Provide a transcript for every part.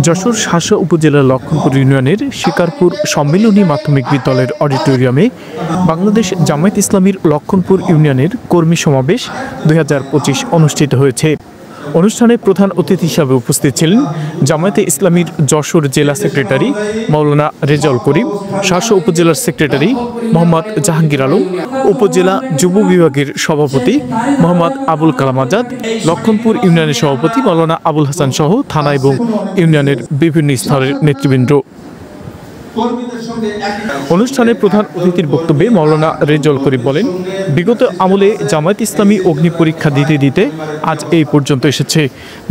যশোর শাসা উপজেলার লক্ষণপুর ইউনিয়নের শিকারপুর সম্মিলনী মাধ্যমিক বিদ্যালয়ের অডিটোরিয়ামে বাংলাদেশ জামায়াত ইসলামীর লক্ষণপুর ইউনিয়নের কর্মী সমাবেশ 2025 অনুষ্ঠিত হয়েছে। অনুষ্ঠানে প্রধান অতিথি হিসাবে উপস্থিত ছিলেন জামায়াতে ইসলামীর যশোর জেলা সেক্রেটারি মাওলানা রেজাউল করিম, শাসা উপজেলার সেক্রেটারি মোহাম্মদ জাহাঙ্গীর আলম, উপজেলা যুব বিভাগের সভাপতি মোহাম্মদ আবুল কালাম আজাদ, লক্ষণপুর ইউনিয়নের সভাপতি মাওলানা আবুল হাসান সহ থানা এবং ইউনিয়নের বিভিন্ন স্তরের নেতৃবৃন্দ। অনুষ্ঠানে প্রধান অতিথির বক্তব্যে মাওলানা রেজাউল করিম বলেন, বিগত আমলে জামায়াত ইসলামী অগ্নি পরীক্ষা দিতে দিতে আজ এই পর্যন্ত এসেছে।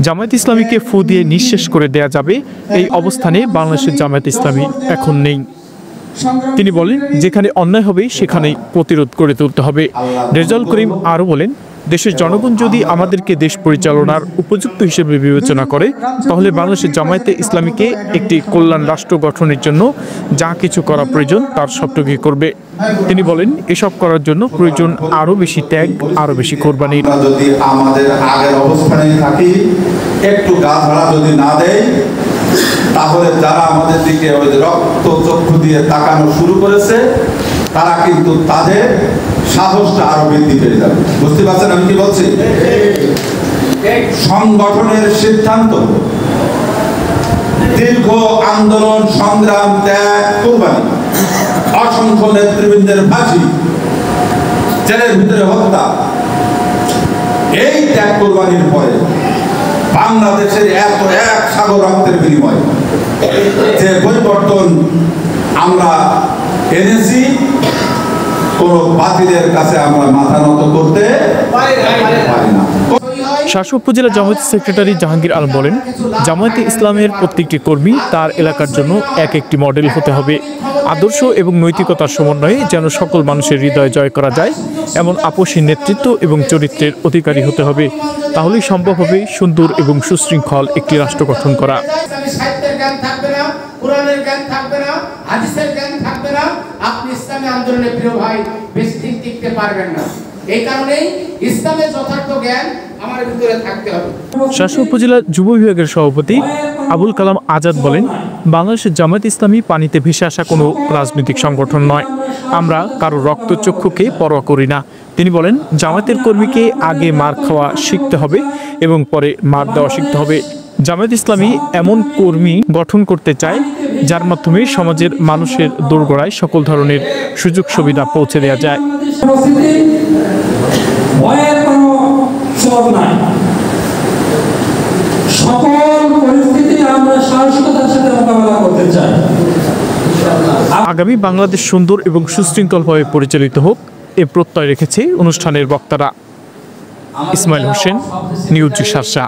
জামায়াত ইসলামীকে ফু দিয়ে নিঃশেষ করে দেয়া যাবে, এই অবস্থানে বাংলাদেশের জামায়াত ইসলামী এখন নেই। তিনি বলেন, যেখানে অন্যায় হবে সেখানেই প্রতিরোধ করে তুলতে হবে। রেজাউল করিম আরও বলেন, দেশের জনগণ যদি আমাদেরকে দেশ পরিচালনার উপযুক্ত হিসেবে বিবেচনা করে, তাহলে বাংলাদেশের জামায়াতে ইসলামীকে একটি কল্যাণ রাষ্ট্র গঠনের জন্য যা কিছু করা প্রয়োজন তার সবটুকুই করবে। তিনি বলেন, এসব করার জন্য প্রয়োজন আরও বেশি ত্যাগ, আরও বেশি কোরবানি। যদি আমাদের আগের অবস্থানে থাকি, একটু গা ধরা যদি না দেয়, তাহলে যারা আমাদের দিকে রক্ত চক্ষু দিয়ে তাকানো শুরু করেছে, তারা কিন্তু তাদের সাহসটা আরো বৃদ্ধি পেয়ে যাবে। বুঝতে পারছেন আমি কি বলছি? সংগঠনের সিদ্ধান্ত, দীর্ঘ আন্দোলন সংগ্রাম, ত্যাগ, কোরবানি, অসংখ্য নেতৃবৃন্দের ফাঁসি, জেলের ভিতরে হত্যা, এই ত্যাগ কোরবানির পরে বাংলাদেশের এত এক সাগর রক্তের বিনিময় যে পরিবর্তন আমরা এনেছি, কোন বাতিলের কাছে আমরা মাথা নত করতে পারি না। শাসা উপজেলা জামায়াত সেক্রেটারি জাহাঙ্গীর আলম বলেন, জামায়াতে ইসলামের প্রত্যেকটি কর্মী তার এলাকার জন্য এক একটি মডেল হতে হবে। আদর্শ এবং নৈতিকতার সমন্বয়ে যেন সকল মানুষের হৃদয় জয় করা যায়, এমন আপসী নেতৃত্ব এবং চরিত্রের অধিকারী হতে হবে। তাহলেই সম্ভব হবে সুন্দর এবং সুশৃঙ্খল একটি রাষ্ট্র গঠন করা। কোরআনের জ্ঞান থাকবে না, হাদিসের জ্ঞান থাকবে না, আপনি ইসলামী আন্দোলনে প্রিয় ভাই বেশি দিন টিকতে পারবেন না। এই কারণেই ইসলামের যথার্থ জ্ঞান আমাদের ভিতরে থাকতে হবে। শাসা উপজেলা যুব বিভাগের সভাপতি আবুল কালাম আজাদ বলেন, বাংলাদেশের জামায়াত ইসলামী পানিতে ভেসে আসা কোনো রাজনৈতিক সংগঠন নয়। আমরা কারো রক্তচক্ষুকে পরোয়া করি না। তিনি বলেন, জামায়াতের কর্মীকে আগে মার খাওয়া শিখতে হবে এবং পরে মার দেওয়া শিখতে হবে। জামায়াত ইসলামী এমন কর্মী গঠন করতে চায় যার মাধ্যমে সমাজের মানুষের দোরগোড়ায় সকল ধরনের সুযোগ সুবিধা পৌঁছে দেওয়া যায়। আগামী বাংলাদেশ সুন্দর এবং সুশৃঙ্খলভাবে পরিচালিত হোক, এ প্রত্যয় রেখেছে অনুষ্ঠানের বক্তারা। ইসমাইল হোসেন, নিউজ শাসা।